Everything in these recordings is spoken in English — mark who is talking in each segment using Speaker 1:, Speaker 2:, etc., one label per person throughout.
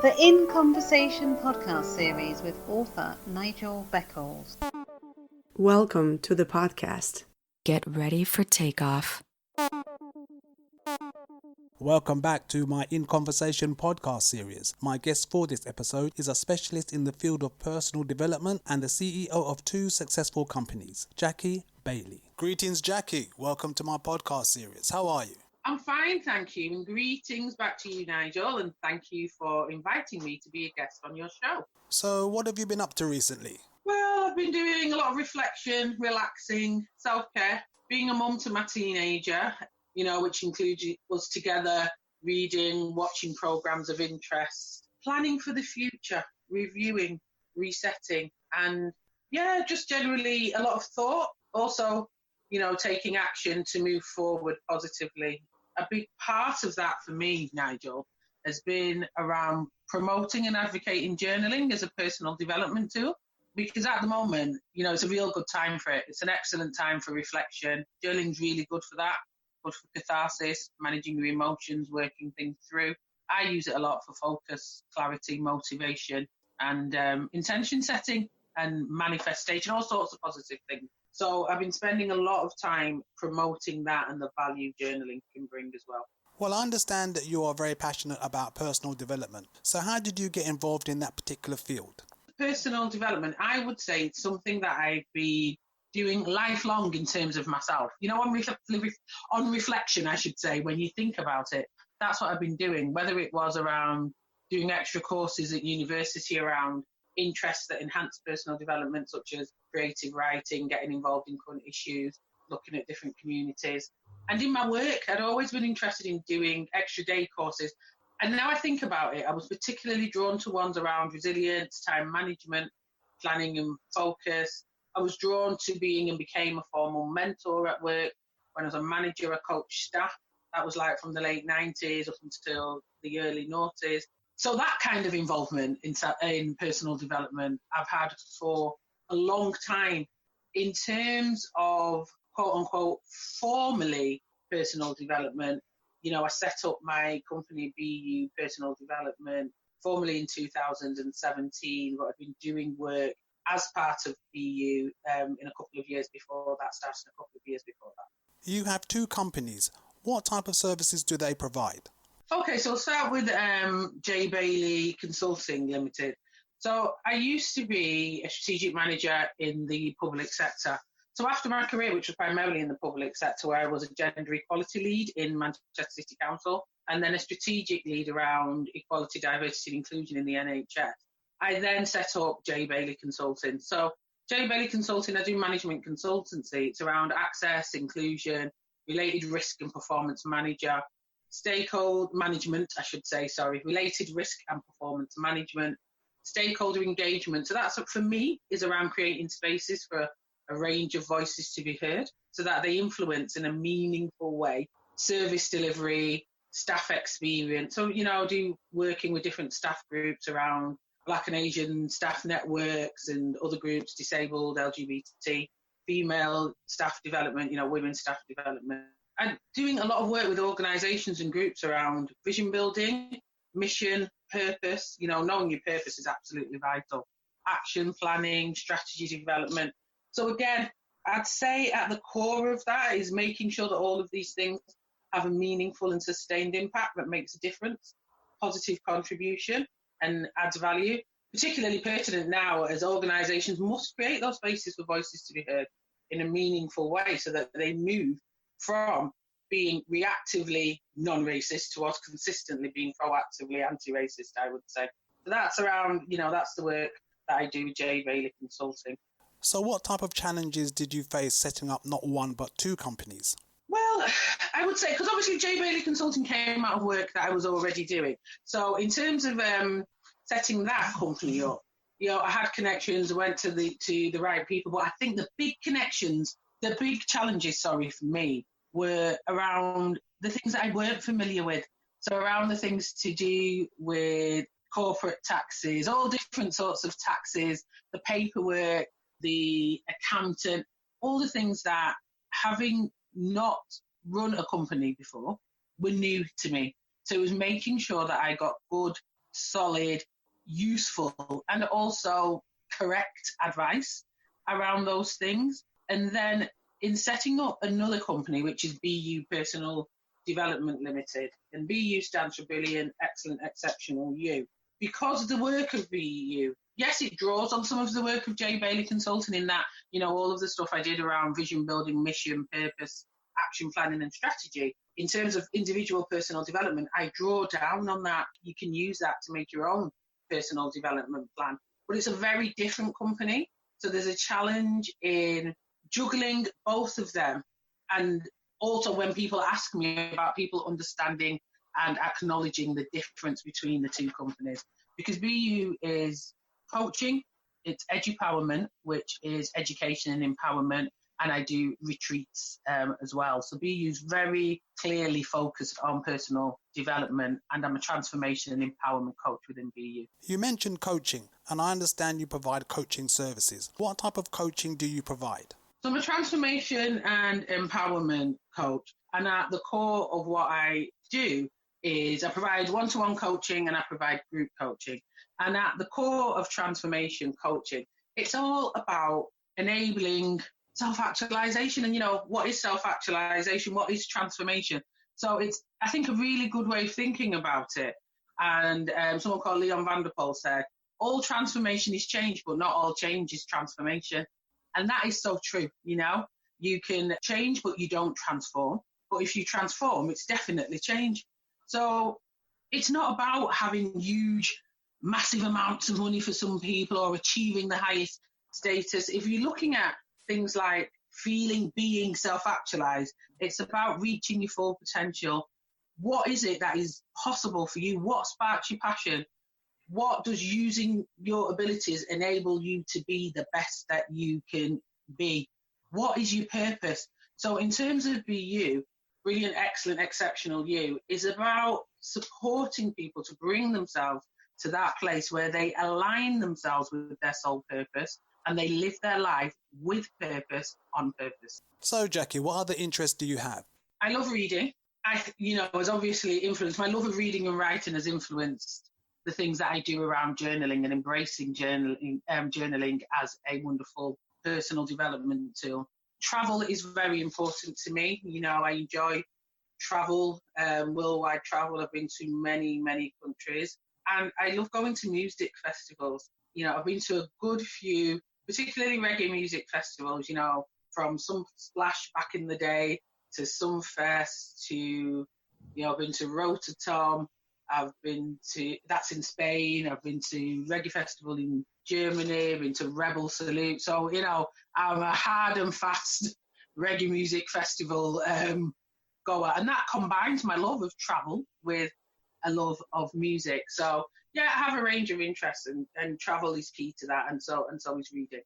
Speaker 1: The In Conversation podcast series with author Nigel Beckles.
Speaker 2: Welcome to the podcast.
Speaker 3: Get ready for takeoff.
Speaker 4: Welcome back to my In Conversation podcast series. My guest for this episode is a specialist in the field of personal development and the CEO of 2 successful companies, Jackie Bailey. Greetings, Jackie. Welcome to my podcast series. How are you?
Speaker 5: I'm fine, thank you. And greetings back to you, Nigel, and thank you for inviting me to be a guest on your show.
Speaker 4: So, what have you been up to recently?
Speaker 5: Well, I've been doing a lot of reflection, relaxing, self-care, being a mum to my teenager, which includes us together reading, watching programs of interest, planning for the future, reviewing, resetting, and just generally a lot of thought. Also, taking action to move forward positively. A big part of that for me, Nigel, has been around promoting and advocating journaling as a personal development tool. Because at the moment, it's a real good time for it. It's an excellent time for reflection. Journaling's really good for that, good for catharsis, managing your emotions, working things through. I use it a lot for focus, clarity, motivation, and intention setting and manifestation, all sorts of positive things. So I've been spending a lot of time promoting that and the value journaling can bring as well.
Speaker 4: Well, I understand that you are very passionate about personal development. So how did you get involved in that particular field?
Speaker 5: Personal development, I would say it's something that I've been doing lifelong in terms of myself. On reflection, I should say, when you think about it, that's what I've been doing, whether it was around doing extra courses at university around interests that enhance personal development, such as creative writing, getting involved in current issues, looking at different communities. And in my work, I'd always been interested in doing extra day courses. And now I think about it, I was particularly drawn to ones around resilience, time management, planning and focus. I was drawn to being and became a formal mentor at work. When I was a manager, I coached staff. That was like from the late 90s up until the early noughties. So that kind of involvement in personal development I've had for a long time. In terms of, quote unquote, formally personal development, I set up my company, BU Personal Development, formally in 2017, but I've been doing work as part of BU in a couple of years before that, started a couple of years before that.
Speaker 4: You have 2 companies. What type of services do they provide?
Speaker 5: Okay, so I'll start with J. Bailey Consulting Limited. So I used to be a strategic manager in the public sector. So after my career, which was primarily in the public sector, where I was a gender equality lead in Manchester City Council, and then a strategic lead around equality, diversity and inclusion in the NHS, I then set up J. Bailey Consulting. So J. Bailey Consulting, I do management consultancy. It's around access, inclusion, related risk and performance manager, stakeholder management, related risk and performance management, stakeholder engagement. So that's, for me, is around creating spaces for a range of voices to be heard so that they influence in a meaningful way service delivery, staff experience. So, I do working with different staff groups around Black and Asian staff networks and other groups, disabled, LGBT, female staff development, women's staff development. And doing a lot of work with organisations and groups around vision building, mission, purpose. Knowing your purpose is absolutely vital. Action planning, strategy development. So again, I'd say at the core of that is making sure that all of these things have a meaningful and sustained impact that makes a difference, positive contribution and adds value, particularly pertinent now as organisations must create those spaces for voices to be heard in a meaningful way so that they move from being reactively non-racist towards consistently being proactively anti-racist, I would say. So that's around, that's the work that I do with J. Bailey Consulting.
Speaker 4: So what type of challenges did you face setting up not 1 but 2 companies?
Speaker 5: Well, I would say, because obviously J. Bailey Consulting came out of work that I was already doing. So in terms of setting that company up, I had connections, I went to the right people, but I think the big challenges, for me, were around the things that I weren't familiar with. So around the things to do with corporate taxes, all different sorts of taxes, the paperwork, the accountant, all the things that, having not run a company before, were new to me. So it was making sure that I got good solid, useful, and also correct advice around those things. And then in setting up another company, which is BU Personal Development Limited, and BU stands for Brilliant, Excellent, Exceptional You. Because of the work of BU, yes, it draws on some of the work of J. Bailey Consulting in that, all of the stuff I did around vision building, mission, purpose, action planning and strategy. In terms of individual personal development, I draw down on that. You can use that to make your own personal development plan. But it's a very different company. So there's a challenge in juggling both of them. And also when people ask me about people understanding and acknowledging the difference between the two companies. Because BU is coaching, it's Edupowerment, which is education and empowerment, and I do retreats as well. So BU is very clearly focused on personal development, and I'm a transformation and empowerment coach within BU.
Speaker 4: You mentioned coaching, and I understand you provide coaching services. What type of coaching do you provide?
Speaker 5: So I'm a transformation and empowerment coach, and at the core of what I do is I provide one-to-one coaching and I provide group coaching. And at the core of transformation coaching, it's all about enabling self-actualization. And, what is self-actualization? What is transformation? So it's, I think, a really good way of thinking about it. And someone called Leon Vanderpoel said, all transformation is change, but not all change is transformation. And that is so true. You can change, but you don't transform. But if you transform, it's definitely change. So it's not about having huge, massive amounts of money for some people or achieving the highest status. If you're looking at things like feeling, being self-actualized, it's about reaching your full potential. What is it that is possible for you? What sparks your passion? What does using your abilities enable you to be the best that you can be? What is your purpose? So in terms of BU, Brilliant, Excellent, Exceptional You, is about supporting people to bring themselves to that place where they align themselves with their soul purpose and they live their life with purpose, on purpose.
Speaker 4: So, Jackie, what other interests do you have?
Speaker 5: I love reading. Has obviously influenced, my love of reading and writing has influenced the things that I do around journaling and embracing journaling as a wonderful personal development tool. Travel is very important to me. I enjoy travel, worldwide travel. I've been to many, many countries. And I love going to music festivals. I've been to a good few, particularly reggae music festivals, from some Splash back in the day to Sumfest to, I've been to Rototom. I've been to, that's in Spain. I've been to Reggae Festival in Germany. I've been to Rebel Salute. So, I'm a hard and fast reggae music festival goer. And that combines my love of travel with a love of music. So, I have a range of interests and travel is key to that. And so is reading.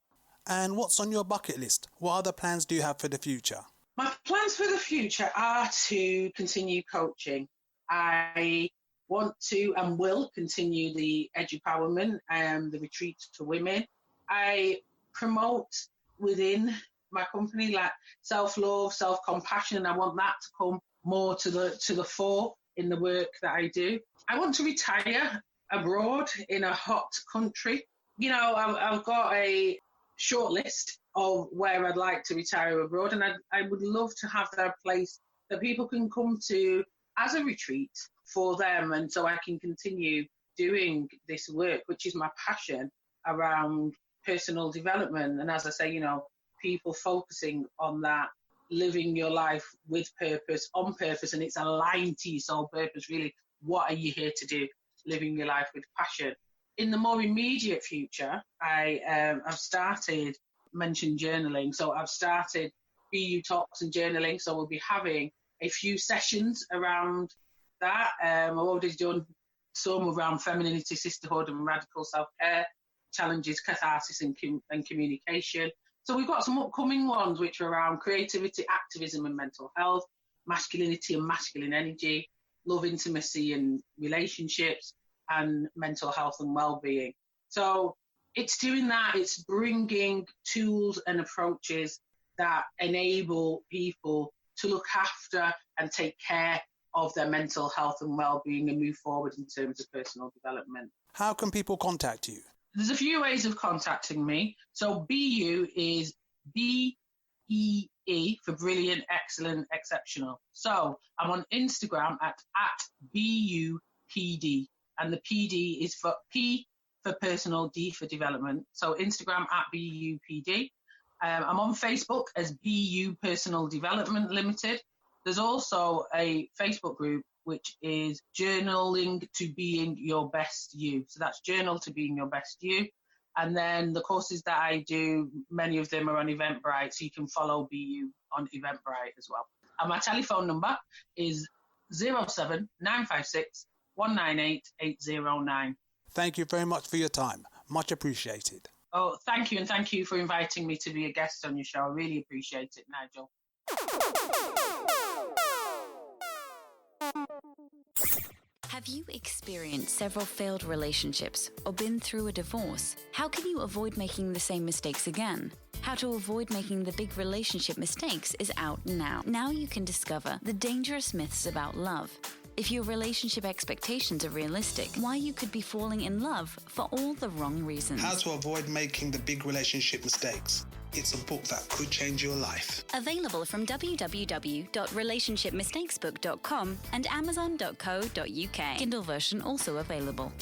Speaker 4: And what's on your bucket list? What other plans do you have for the future?
Speaker 5: My plans for the future are to continue coaching. I want to and will continue the Edupowerment and the retreats for women. I promote within my company like self-love, self-compassion, and I want that to come more to the fore in the work that I do. I want to retire abroad in a hot country. I've got a short list of where I'd like to retire abroad, and I would love to have that place that people can come to as a retreat for them, and so I can continue doing this work, which is my passion around personal development. And as I say, people focusing on that, living your life with purpose, on purpose, and it's aligned to your soul purpose, really. What are you here to do? Living your life with passion. In the more immediate future, I've started, mentioned journaling, so I've started BU Talks and journaling, so we'll be having a few sessions around that. I've already done some around femininity, sisterhood and radical self-care, challenges, catharsis and communication. So we've got some upcoming ones which are around creativity, activism and mental health, masculinity and masculine energy, love, intimacy and relationships, and mental health and well-being. So it's doing that, it's bringing tools and approaches that enable people to look after and take care of their mental health and well-being and move forward in terms of personal development.
Speaker 4: How can people contact you?
Speaker 5: There's a few ways of contacting me. So BU is BEE for brilliant, excellent, exceptional. So I'm on Instagram at BUPD, and the PD is for P for personal, D for development. So Instagram at BUPD. I'm on Facebook as BU Personal Development Limited. There's also a Facebook group which is Journaling to Being Your Best You. So that's Journal to Being Your Best You. And then the courses that I do, many of them are on Eventbrite, so you can follow BU on Eventbrite as well. And my telephone number is 07956 198 809.
Speaker 4: Thank you very much for your time. Much appreciated.
Speaker 5: Oh, thank you, and thank you for inviting me to be a guest on your show. I really appreciate it, Nigel.
Speaker 3: Have you experienced several failed relationships or been through a divorce? How can you avoid making the same mistakes again? How to avoid making the big relationship mistakes is out now. Now you can discover the dangerous myths about love. If your relationship expectations are realistic, why you could be falling in love for all the wrong reasons.
Speaker 4: How to avoid making the big relationship mistakes. It's a book that could change your life.
Speaker 3: Available from www.relationshipmistakesbook.com and amazon.co.uk. Kindle version also available.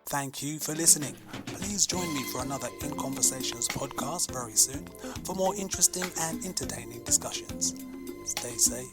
Speaker 4: Thank you for listening. Please join me for another In Conversations podcast very soon for more interesting and entertaining discussions. Stay safe.